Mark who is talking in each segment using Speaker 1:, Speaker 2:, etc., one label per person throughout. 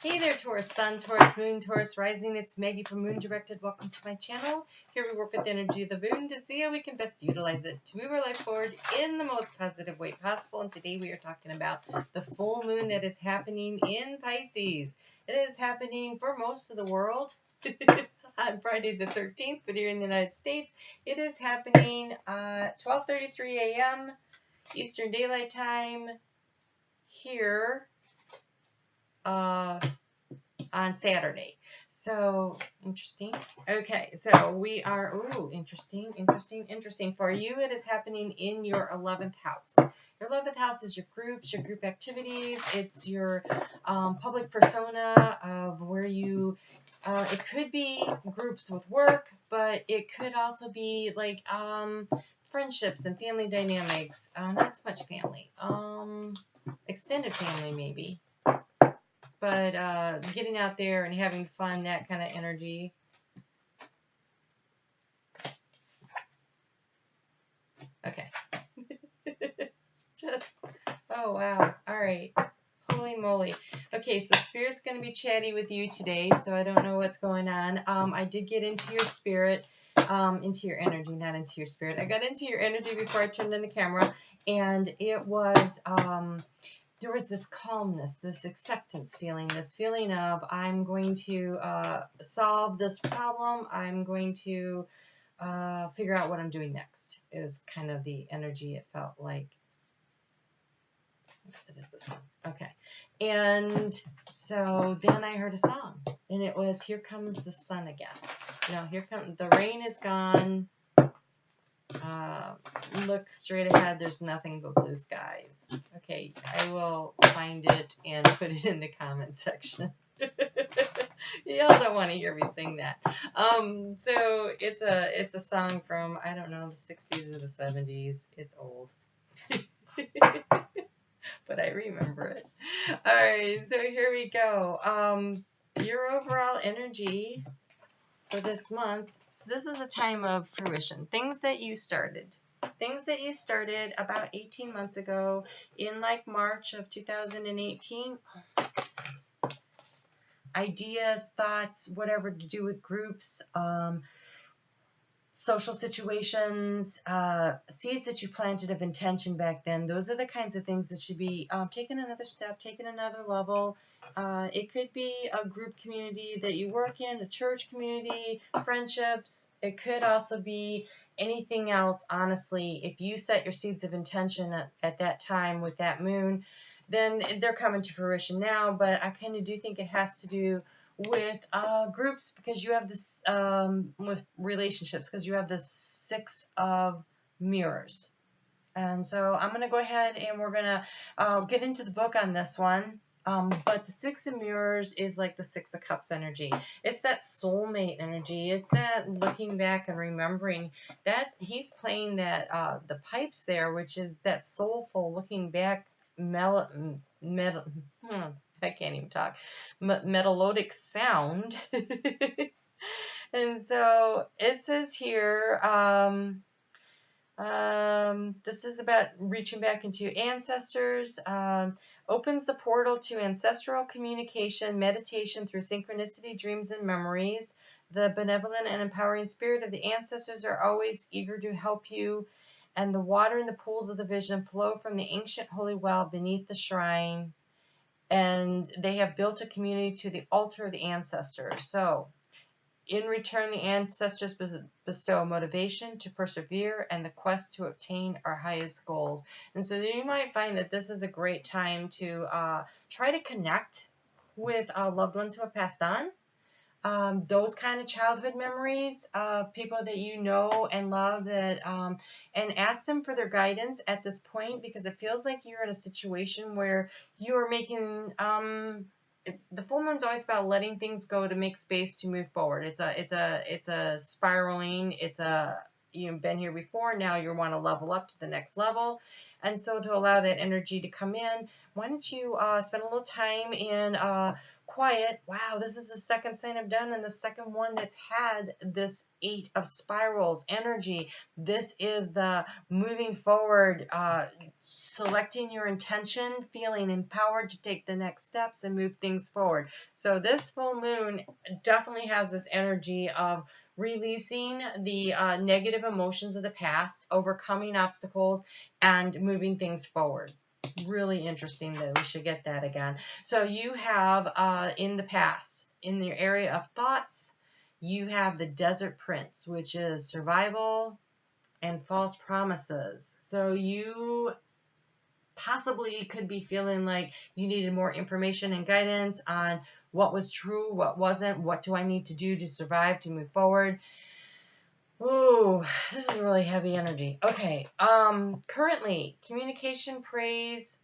Speaker 1: Hey there, Taurus Sun, Taurus Moon, Taurus Rising. It's Maggie from Moon Directed. Welcome to my channel. Here we work with the energy of the moon to see how we can best utilize it to move our life forward in the most positive way possible. And today we are talking about the full moon that is happening in Pisces. It is happening for most of the world on Friday the 13th, but here in the United States, it is happening 12:33 a.m. Eastern Daylight Time here on Saturday. So interesting. Okay, so we are interesting. For you, it is happening in your 11th house. Your 11th house is your groups, your group activities. It's your public persona of where you. It could be groups with work, but it could also be like friendships and family dynamics. Not so much family. Extended family maybe. But getting out there and having fun, that kind of energy. Okay. Oh, wow. All right. Holy moly. Okay, so Spirit's going to be chatty with you today, so I don't know what's going on. I did get into your spirit, into your energy, not into your spirit. I got into your energy before I turned on the camera, and it was... there was this calmness, this acceptance feeling, this feeling of I'm going to solve this problem. I'm going to figure out what I'm doing next. It was kind of the energy it felt like. I guess it is this one. Okay. And so then I heard a song, and it was Here Comes the Sun Again. Here comes the rain is gone. Look straight ahead, there's nothing but blue skies. Okay, I will find it and put it in the comment section. Y'all don't want to hear me sing that. So it's a song from, I don't know, the 60s or the 70s. It's old. But I remember it. All right, so here we go. Your overall energy for this month. So this is a time of fruition. Things that you started about 18 months ago in like March of 2018. Oh my goodness. Ideas, thoughts, whatever to do with groups, social situations, seeds that you planted of intention back then. Those are the kinds of things that should be taking another step, taking another level. It could be a group community that you work in, a church community, friendships. It could also be anything else, honestly. If you set your seeds of intention at that time with that moon, then they're coming to fruition now. But I kind of do think it has to do with groups, because you have this, with relationships, because you have the 6 of mirrors. And so I'm going to go ahead and we're going to get into the book on this one. But the 6 of mirrors is like the 6 of cups energy. It's that soulmate energy. It's that looking back and remembering that he's playing that the pipes there, which is that soulful looking back I can't even talk. Melodic sound. And so it says here, this is about reaching back into your ancestors, opens the portal to ancestral communication, meditation through synchronicity, dreams, and memories. The benevolent and empowering spirit of the ancestors are always eager to help you, and the water in the pools of the vision flow from the ancient holy well beneath the shrine. And they have built a community to the altar of the ancestors. So, in return, the ancestors bestow motivation to persevere and the quest to obtain our highest goals. And so you might find that this is a great time to try to connect with loved ones who have passed on. Those kind of childhood memories of people that you know and love, that and ask them for their guidance at this point, because it feels like you're in a situation where you are making the full moon's always about letting things go to make space to move forward. It's a spiraling. It's a, you've been here before, now you want to level up to the next level. And so to allow that energy to come in, why don't you spend a little time in quiet. Wow, this is the second sign I've done and the second one that's had this 8 of spirals energy. This is the moving forward, selecting your intention, feeling empowered to take the next steps and move things forward. So this full moon definitely has this energy of releasing the negative emotions of the past, overcoming obstacles, and moving things forward. Really interesting that we should get that again. So you have in the past, in your area of thoughts, you have the Desert Prince, which is survival and false promises. So you possibly could be feeling like you needed more information and guidance on what was true, what wasn't, what do I need to do to survive, to move forward. Ooh, this is really heavy energy. Okay, currently, communication, praise,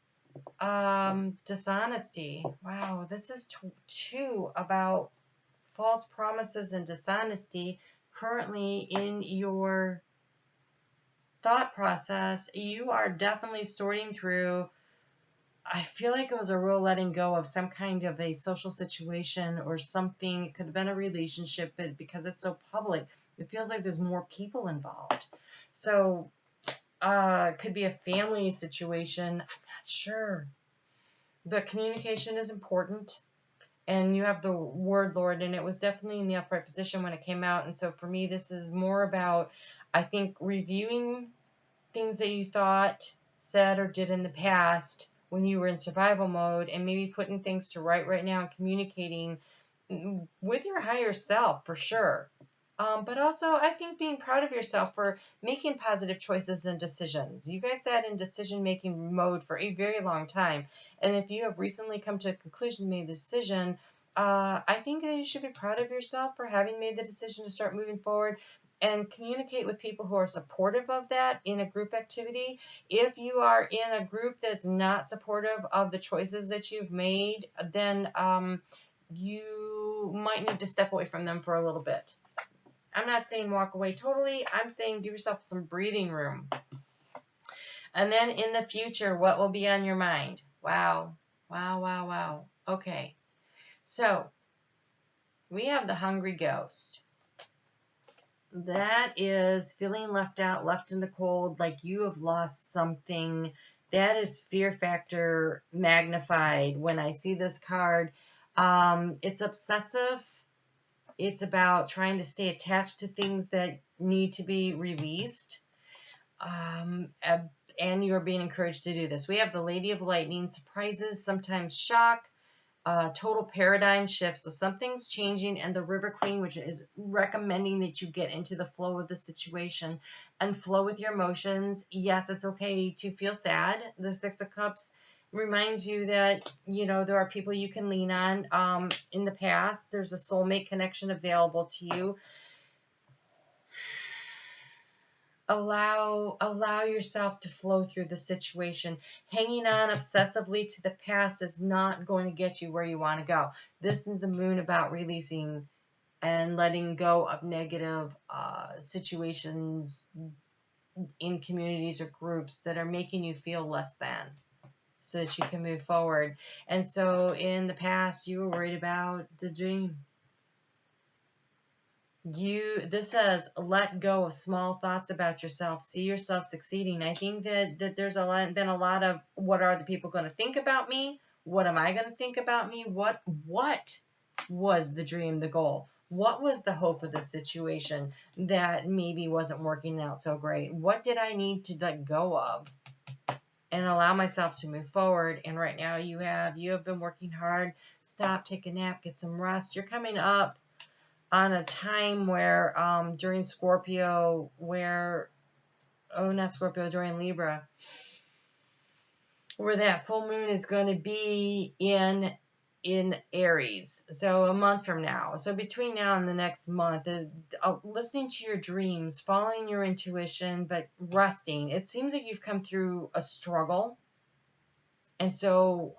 Speaker 1: dishonesty. Wow, this is two about false promises and dishonesty currently in your thought process. You are definitely sorting through. I feel like it was a real letting go of some kind of a social situation or something. It could have been a relationship, but because it's so public, it feels like there's more people involved. So, it could be a family situation. I'm not sure. But communication is important. And you have the word Lord, and it was definitely in the upright position when it came out. And so for me, this is more about, I think, reviewing things that you thought, said, or did in the past when you were in survival mode, and maybe putting things to right now and communicating with your higher self for sure. But also, I think being proud of yourself for making positive choices and decisions. You guys sat in decision-making mode for a very long time. And if you have recently come to a conclusion, made the decision, I think that you should be proud of yourself for having made the decision to start moving forward and communicate with people who are supportive of that in a group activity. If you are in a group that's not supportive of the choices that you've made, then you might need to step away from them for a little bit. I'm not saying walk away totally. I'm saying give yourself some breathing room. And then in the future, what will be on your mind? Wow. Wow, wow, wow. Okay. So we have the hungry ghost. That is feeling left out, left in the cold, like you have lost something. That is fear factor magnified. When I see this card, it's obsessive. It's about trying to stay attached to things that need to be released. And you're being encouraged to do this. We have the Lady of Lightning, surprises, sometimes shock, total paradigm shift. So something's changing, and the River Queen, which is recommending that you get into the flow of the situation and flow with your emotions. Yes, it's okay to feel sad. The Six of Cups reminds you that, there are people you can lean on. In the past, there's a soulmate connection available to you. Allow yourself to flow through the situation. Hanging on obsessively to the past is not going to get you where you want to go. This is a moon about releasing and letting go of negative situations in communities or groups that are making you feel less than, so that you can move forward. And so in the past, you were worried about the dream. This says, let go of small thoughts about yourself. See yourself succeeding. I think that there's been a lot of, what are the people going to think about me? What am I going to think about me? What was the dream, the goal? What was the hope of the situation that maybe wasn't working out so great? What did I need to let go of and allow myself to move forward? And right now you have been working hard. Stop, take a nap, get some rest. You're coming up on a time where during Scorpio, during Libra, where that full moon is going to be in Aries. So a month from now. So between now and the next month, listening to your dreams, following your intuition, but resting. It seems like you've come through a struggle. And so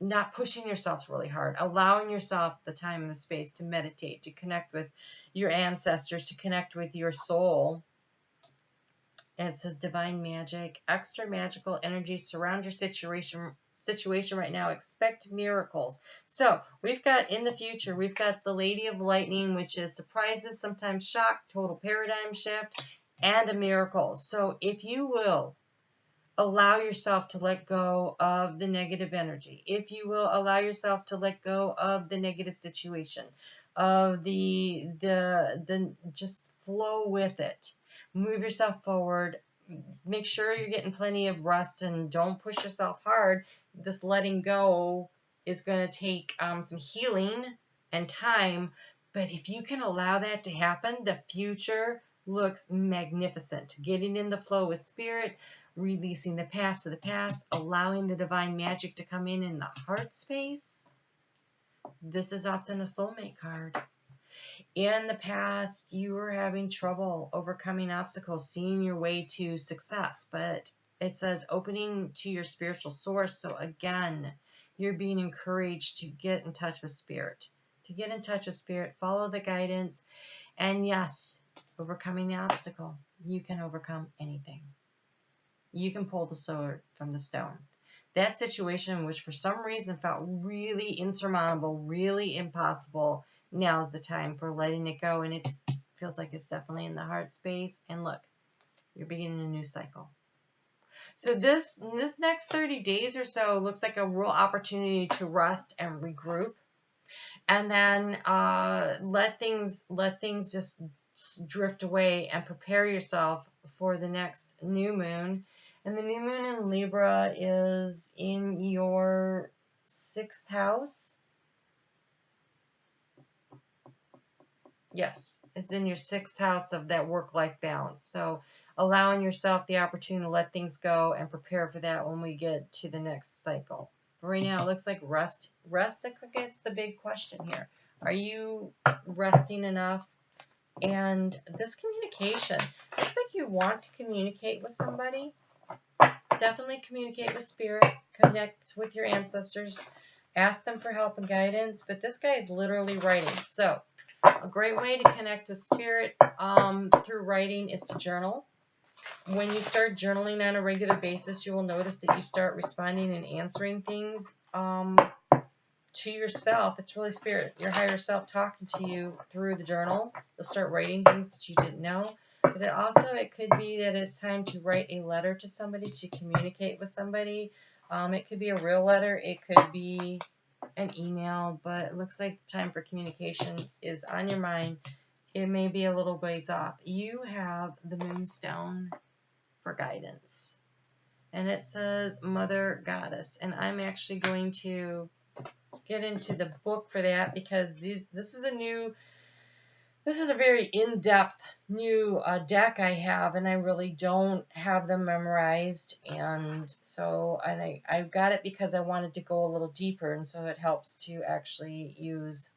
Speaker 1: not pushing yourself really hard, allowing yourself the time and the space to meditate, to connect with your ancestors, to connect with your soul. And it says divine magic, extra magical energy, surround your situation right now. Expect miracles. So we've got in the future, we've got the Lady of Lightning, which is surprises, sometimes shock, total paradigm shift, and a miracle. So if you will allow yourself to let go of the negative energy, if you will allow yourself to let go of the negative situation, of the just flow with it, move yourself forward, make sure you're getting plenty of rest, and don't push yourself hard. This letting go is going to take some healing and time, but if you can allow that to happen, the future looks magnificent. Getting in the flow with spirit, releasing the past to the past, allowing the divine magic to come in the heart space. This is often a soulmate card. In the past, you were having trouble overcoming obstacles, seeing your way to success, but it says opening to your spiritual source. So again, you're being encouraged to get in touch with spirit, follow the guidance, and yes, overcoming the obstacle. You can overcome anything. You can pull the sword from the stone. That situation, which for some reason felt really insurmountable, really impossible, now's the time for letting it go, and it feels like it's definitely in the heart space. And look, you're beginning a new cycle. So this next 30 days or so looks like a real opportunity to rest and regroup, and then let things just drift away and prepare yourself for the next new moon. And the new moon in Libra is in your 6th house. Yes, it's in your 6th house of that work-life balance. So allowing yourself the opportunity to let things go and prepare for that when we get to the next cycle. But right now, it looks like rest. Rest, it's the big question here. Are you resting enough? And this communication, looks like you want to communicate with somebody. Definitely communicate with spirit, connect with your ancestors, ask them for help and guidance. But this guy is literally writing. So a great way to connect with spirit through writing is to journal. When you start journaling on a regular basis, you will notice that you start responding and answering things to yourself. It's really spirit, your higher self talking to you through the journal. You'll start writing things that you didn't know. But it could be that it's time to write a letter to somebody, to communicate with somebody. It could be a real letter. It could be an email. But it looks like time for communication is on your mind. It may be a little ways off. You have the Moonstone for guidance. And it says Mother Goddess. And I'm actually going to get into the book for that, because this is a very in-depth new deck I have, and I really don't have them memorized, and so I've got it because I wanted to go a little deeper, and so it helps to actually use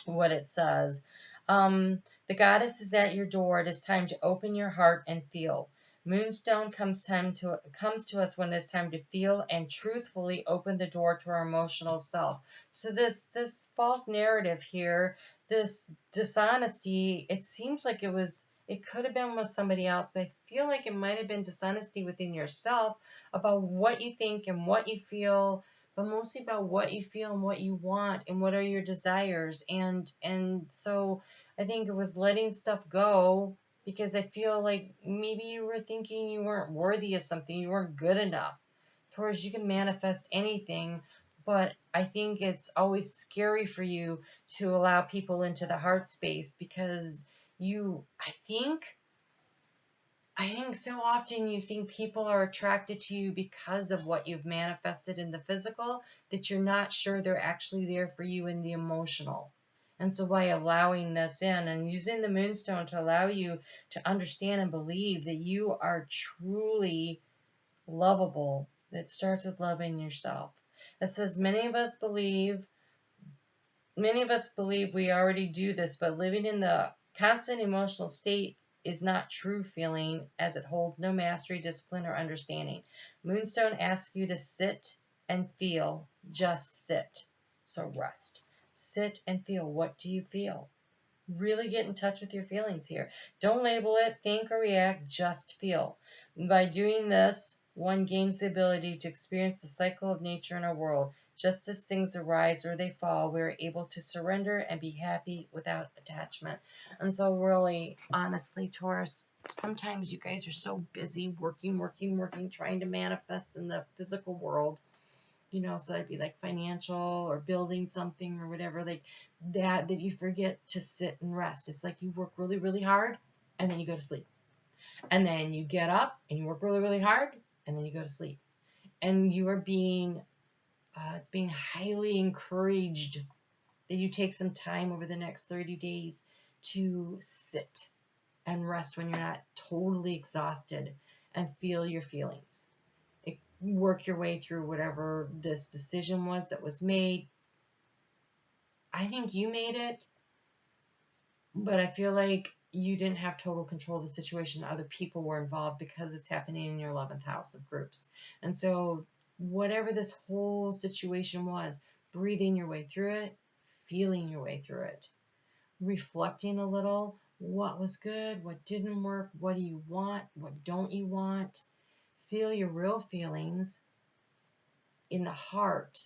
Speaker 1: what it says. The goddess is at your door. It is time to open your heart and feel. Moonstone comes to us when it's time to feel and truthfully open the door to our emotional self. So this false narrative here, this dishonesty, it seems like it could have been with somebody else, but I feel like it might have been dishonesty within yourself about what you think and what you feel, but mostly about what you feel and what you want and what are your desires. And so I think it was letting stuff go, because I feel like maybe you were thinking you weren't worthy of something, you weren't good enough. Taurus, you can manifest anything, but I think it's always scary for you to allow people into the heart space, because I think so often you think people are attracted to you because of what you've manifested in the physical, that you're not sure they're actually there for you in the emotional. And so by allowing this in and using the Moonstone to allow you to understand and believe that you are truly lovable, it starts with loving yourself. It says many of us believe we already do this, but living in the constant emotional state is not true feeling, as it holds no mastery, discipline, or understanding. Moonstone asks you to sit and feel. Just sit. So rest. Sit and feel. What do you feel? Really get in touch with your feelings here. Don't label it, think, or react. Just feel. By doing this, one gains the ability to experience the cycle of nature in our world. Just as things arise or they fall, we are able to surrender and be happy without attachment. And so really, honestly, Taurus, sometimes you guys are so busy working, trying to manifest in the physical world. You know, so that'd be like financial or building something or whatever, like that you forget to sit and rest. It's like you work really hard and then you go to sleep. And then you get up and you work really hard and then you go to sleep. And you are being, it's being highly encouraged that you take some time over the next 30 days to sit and rest when you're not totally exhausted and feel your feelings. Work your way through whatever this decision was that was made. I think you made it, but I feel like you didn't have total control of the situation. Other people were involved because it's happening in your 11th house of groups. And so whatever this whole situation was, breathing your way through it, feeling your way through it, reflecting a little, what was good, what didn't work, what do you want, what don't you want, feel your real feelings in the heart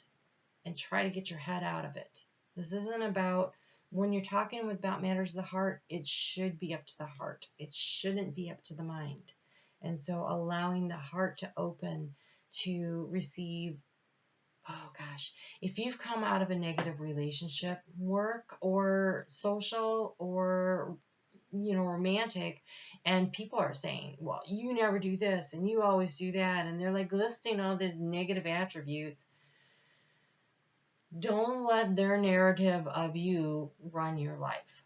Speaker 1: and try to get your head out of it. This isn't about, when you're talking about matters of the heart, it should be up to the heart. It shouldn't be up to the mind. And so allowing the heart to open to receive, oh gosh, if you've come out of a negative relationship, work or social or romantic, and people are saying, well, you never do this and you always do that, and they're like listing all these negative attributes, don't let their narrative of you run your life.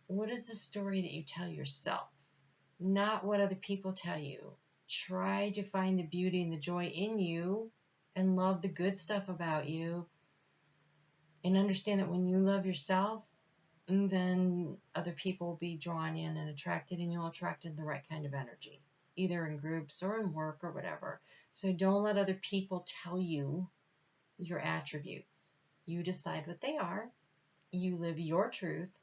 Speaker 1: What is the story that you tell yourself? Not what other people tell you. Try to find the beauty and the joy in you and love the good stuff about you, and understand that when you love yourself, then other people will be drawn in and attracted, and you'll attract in the right kind of energy, either in groups or in work or whatever. So don't let other people tell you your attributes. You decide what they are, you live your truth,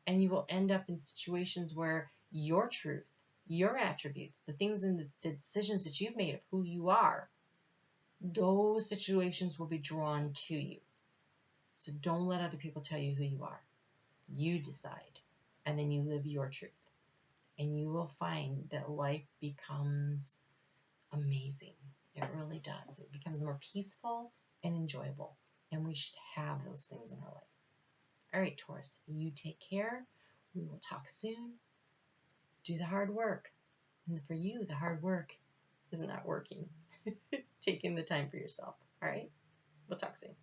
Speaker 1: and you will end up in situations where your truth, your attributes, the things and the decisions that you've made of who you are, those situations will be drawn to you. So don't let other people tell you who you are. You decide, and then you live your truth. And you will find that life becomes amazing. It really does. It becomes more peaceful and enjoyable. And we should have those things in our life. All right, Taurus, you take care. We will talk soon. Do the hard work. And for you, the hard work is not working. Taking the time for yourself. All right? We'll talk soon.